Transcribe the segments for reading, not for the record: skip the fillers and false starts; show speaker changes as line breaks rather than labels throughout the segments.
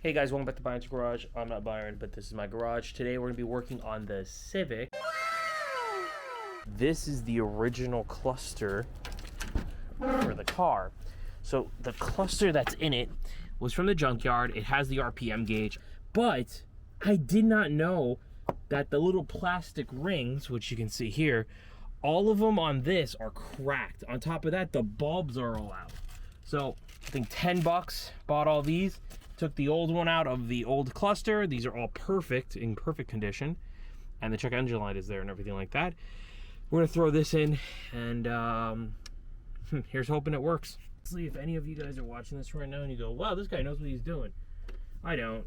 Hey guys, welcome back to Byronsgarage Garage. I'm not Byron, but this is my garage. Today we're going to be working on the Civic. This is the original cluster for the car. So the cluster that's in it was from the junkyard. It has the RPM gauge, but I did not know that the little plastic rings, which you can see here, all of them on this are cracked. On top of that, the bulbs are all out. So I think 10 bucks, bought all these. Took the old one out of the old cluster. These are all perfect, in perfect condition. And the check engine light is there and everything like that. We're gonna throw this in and here's hoping it works. Let's see if any of you guys are watching this right now and you go, wow, this guy knows what he's doing. I don't,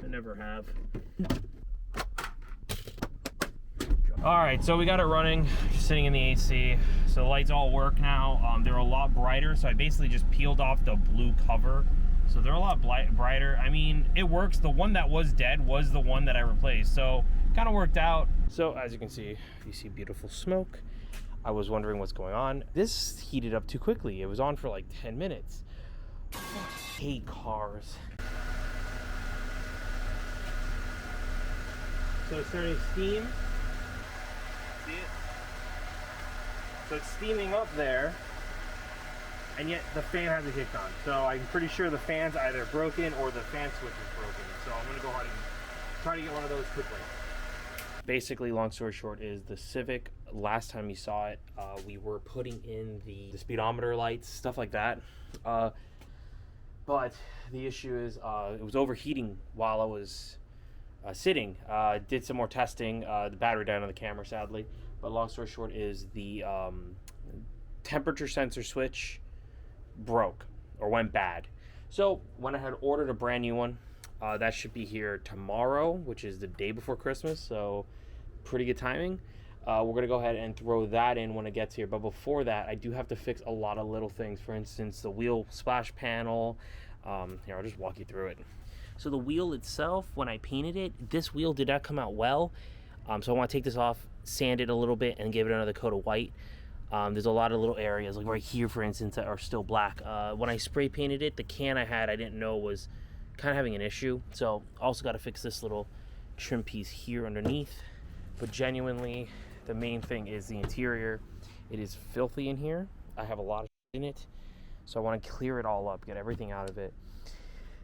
I never have. All right, so we got it running, just sitting in the AC. So the lights all work now. They're a lot brighter, so I basically just peeled off the blue cover. So they're a lot brighter. I mean, it works. The one that was dead was the one that I replaced. So kind of worked out. So as you can see, you see beautiful smoke. I was wondering what's going on. This heated up too quickly. It was on for like 10 minutes. I hate cars. So it's starting to steam. See it? So it's steaming up there. And yet the fan hasn't kicked on. So I'm pretty sure the fan's either broken or the fan switch is broken. So I'm gonna go ahead and try to get one of those quickly. Basically, long story short, is the Civic, last time you saw it, we were putting in the speedometer lights, stuff like that. But the issue is it was overheating while I was sitting. Did some more testing. The battery died on the camera, sadly. But long story short is the temperature sensor switch broke or went bad. So when I had ordered a brand new one, that should be here tomorrow, which is the day before Christmas, so pretty good timing. We're gonna go ahead and throw that in when it gets here, but before that I do have to fix a lot of little things. For instance, the wheel splash panel. Here, I'll just walk you through it. So the wheel itself, when I painted it, this wheel did not come out well. So I want to take this off, sand it a little bit, and give it another coat of white. There's a lot of little areas, like right here, for instance, that are still black. When I spray painted it, the can I had, I didn't know was kind of having an issue. So also got to fix this little trim piece here underneath. But genuinely, the main thing is the interior. It is filthy in here. I have a lot of in it. So I want to clear it all up, get everything out of it.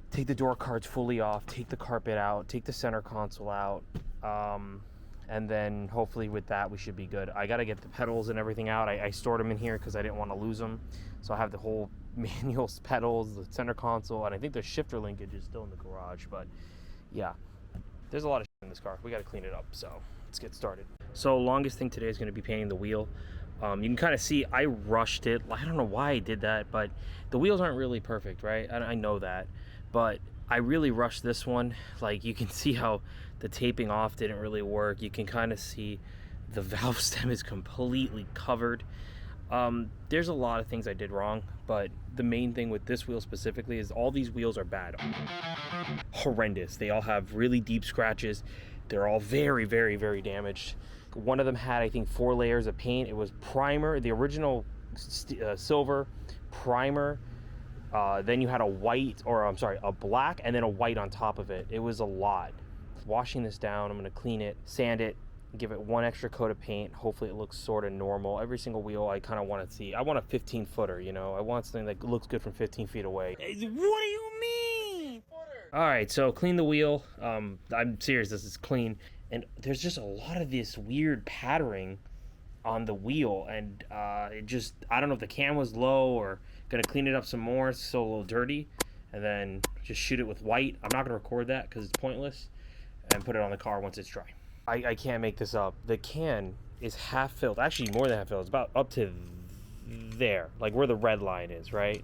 Take the door cards fully off, take the carpet out, take the center console out. And then hopefully with that we should be good. I got to get the pedals and everything out. I stored them in here because I didn't want to lose them. So I have the whole manual pedals, the center console, and I think the shifter linkage is still in the garage. But yeah, there's a lot of shit in this car. We got to clean it up. So let's get started. So longest thing today is going to be painting the wheel. You can kind of see I rushed it. I don't know why I did that, but the wheels aren't really perfect, right? I know that, but I really rushed this one. Like, you can see how the taping off didn't really work. You can kind of see the valve stem is completely covered. There's a lot of things I did wrong, but the main thing with this wheel specifically is all these wheels are bad. Horrendous. They all have really deep scratches. They're all very, very, very damaged. One of them had, I think, 4 layers of paint. It was primer, the original silver primer. Then you had a white, or I'm sorry, a black, and then a white on top of it. It was a lot. Washing this down, I'm gonna clean it, sand it, give it one extra coat of paint. Hopefully it looks sort of normal. Every single wheel I kind of want to see. I want a 15 footer, you know? I want something that looks good from 15 feet away. What do you mean? All right, so clean the wheel. I'm serious, this is clean. And there's just a lot of this weird patterning on the wheel, and it just, I don't know if the cam was low or gonna clean it up some more. It's still a little dirty, and then just shoot it with white. I'm not gonna record that because it's pointless, and put it on the car once it's dry. I can't make this up. The can is half filled, actually more than half filled. It's about up to there, like where the red line is, right?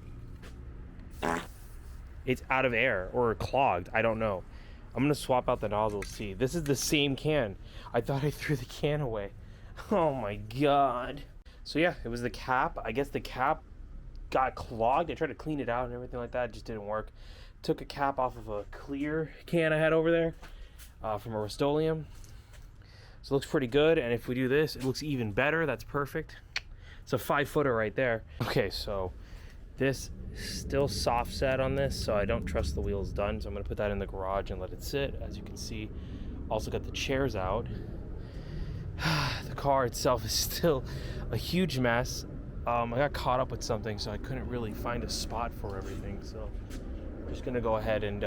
It's out of air or clogged, I don't know. I'm gonna swap out the nozzles, see. This is the same can. I thought I threw the can away. Oh my God. So yeah, it was the cap. I guess the cap got clogged. I tried to clean it out and everything like that. It just didn't work. Took a cap off of a clear can I had over there from a Rust-Oleum. So it looks pretty good. And if we do this, it looks even better. That's perfect. It's a 5 footer right there. Okay, so This still soft set on this, so I don't trust the wheels done. So I'm gonna put that in the garage and let it sit. As you can see, also got the chairs out. The car itself is still a huge mess. I got caught up with something, so I couldn't really find a spot for everything. So I'm just gonna go ahead and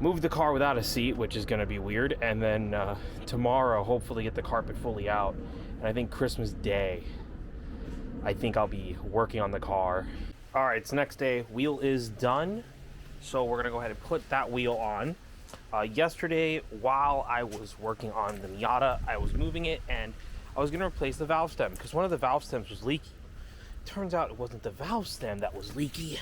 move the car without a seat, which is gonna be weird. And then tomorrow, hopefully get the carpet fully out. And I think Christmas Day, I think I'll be working on the car. All right, it's next day. Wheel is done. So we're gonna go ahead and put that wheel on. Yesterday, while I was working on the Miata, I was moving it and I was gonna replace the valve stem because one of the valve stems was leaky. Turns out it wasn't the valve stem that was leaky.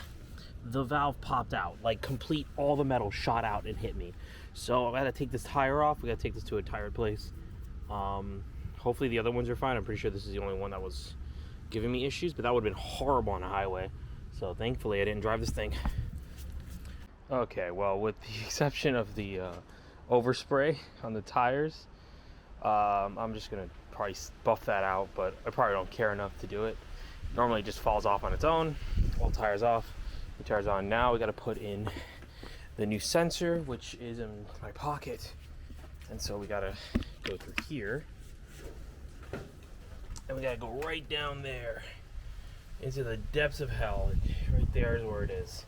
The valve popped out, like complete, all the metal shot out and hit me. So I gotta take this tire off. We gotta take this to a tire place. Hopefully the other ones are fine. I'm pretty sure this is the only one that was giving me issues, but that would have been horrible on a highway. So thankfully I didn't drive this thing. Okay, well, with the exception of the overspray on the tires, I'm just gonna probably buff that out, but I probably don't care enough to do it. Normally it just falls off on its own. All tires off, new tires on. Now we gotta put in the new sensor, which is in my pocket. And so we gotta go through here. And we gotta go right down there into the depths of hell. Right there is where it is.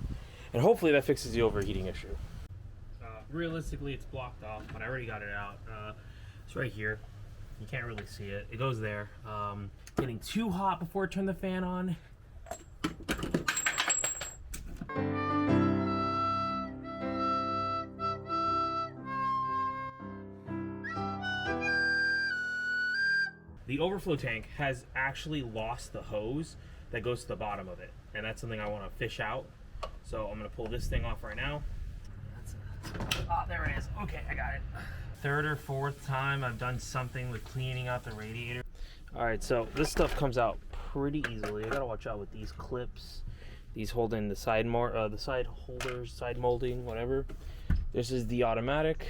And hopefully that fixes the overheating issue. Realistically, it's blocked off, but I already got it out. It's right here. You can't really see it. It goes there. Getting too hot before I turn the fan on. The overflow tank has actually lost the hose that goes to the bottom of it, and that's something I want to fish out. So I'm gonna pull this thing off right now. Oh, there it is. Okay, I got it. Third or fourth time I've done something with cleaning out the radiator. All right, so this stuff comes out pretty easily. I gotta watch out with these clips. These hold in the side holders, side molding, whatever. This is the automatic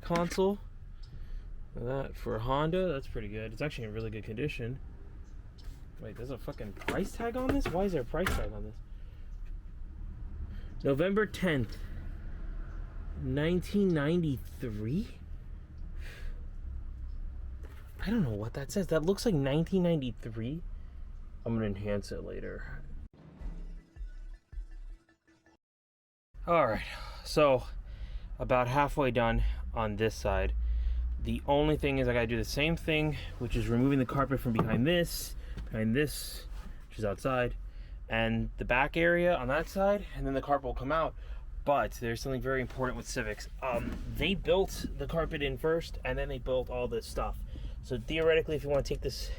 console. That for Honda, that's pretty good. It's actually in really good condition. Wait, there's a fucking price tag on this? Why is there a price tag on this? November 10th, 1993? I don't know what that says. That looks like 1993. I'm gonna enhance it later. All right, so about halfway done on this side. The only thing is I gotta do the same thing, which is removing the carpet from behind this, which is outside, and the back area on that side, and then the carpet will come out. But there's something very important with Civics. They built the carpet in first, and then they built all this stuff. So theoretically, if you want to take this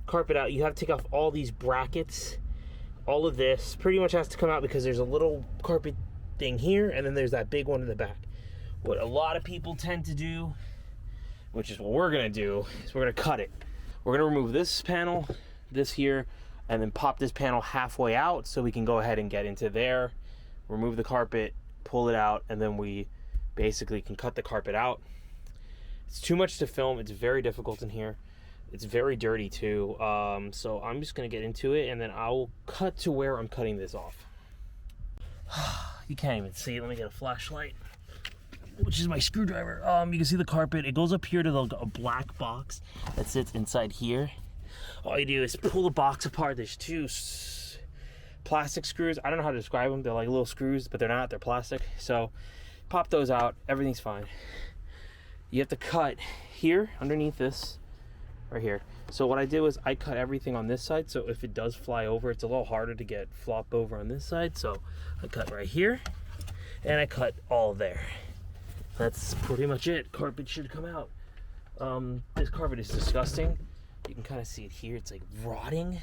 carpet out, you have to take off all these brackets. All of this pretty much has to come out because there's a little carpet thing here, and then there's that big one in the back. What a lot of people tend to do, which is what we're gonna do, is we're gonna cut it. We're gonna remove this panel, this here, and then pop this panel halfway out so we can go ahead and get into there, remove the carpet, pull it out, and then we basically can cut the carpet out. It's too much to film. It's very difficult in here. It's very dirty too. So I'm just gonna get into it, and then I'll cut to where I'm cutting this off. You can't even see it. Let me get a flashlight, which is my screwdriver. You can see the carpet. It goes up here to a black box that sits inside here. All you do is pull the box apart. There's two plastic screws. I don't know how to describe them. They're like little screws, but they're not. They're plastic. So pop those out. Everything's fine. You have to cut here underneath this, right here. So what I did was I cut everything on this side. So if it does fly over, it's a little harder to get flop over on this side. So I cut right here, and I cut all there. That's pretty much it. Carpet should come out. This carpet is disgusting. You can kind of see it here. It's like rotting.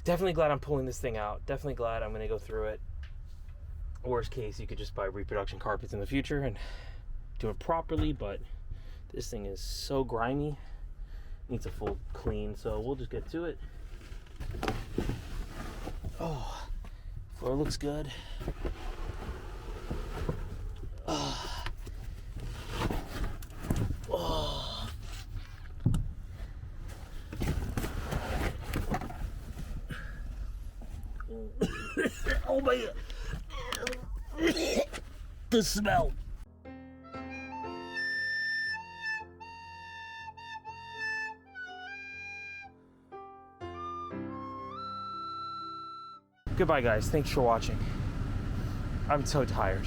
Definitely glad I'm pulling this thing out. Definitely glad I'm gonna go through it. Worst case, you could just buy reproduction carpets in the future and do it properly, but this thing is so grimy. Needs a full clean, so we'll just get to it. Oh, floor looks good. Oh. my the smell. Goodbye, guys. Thanks for watching. I'm so tired.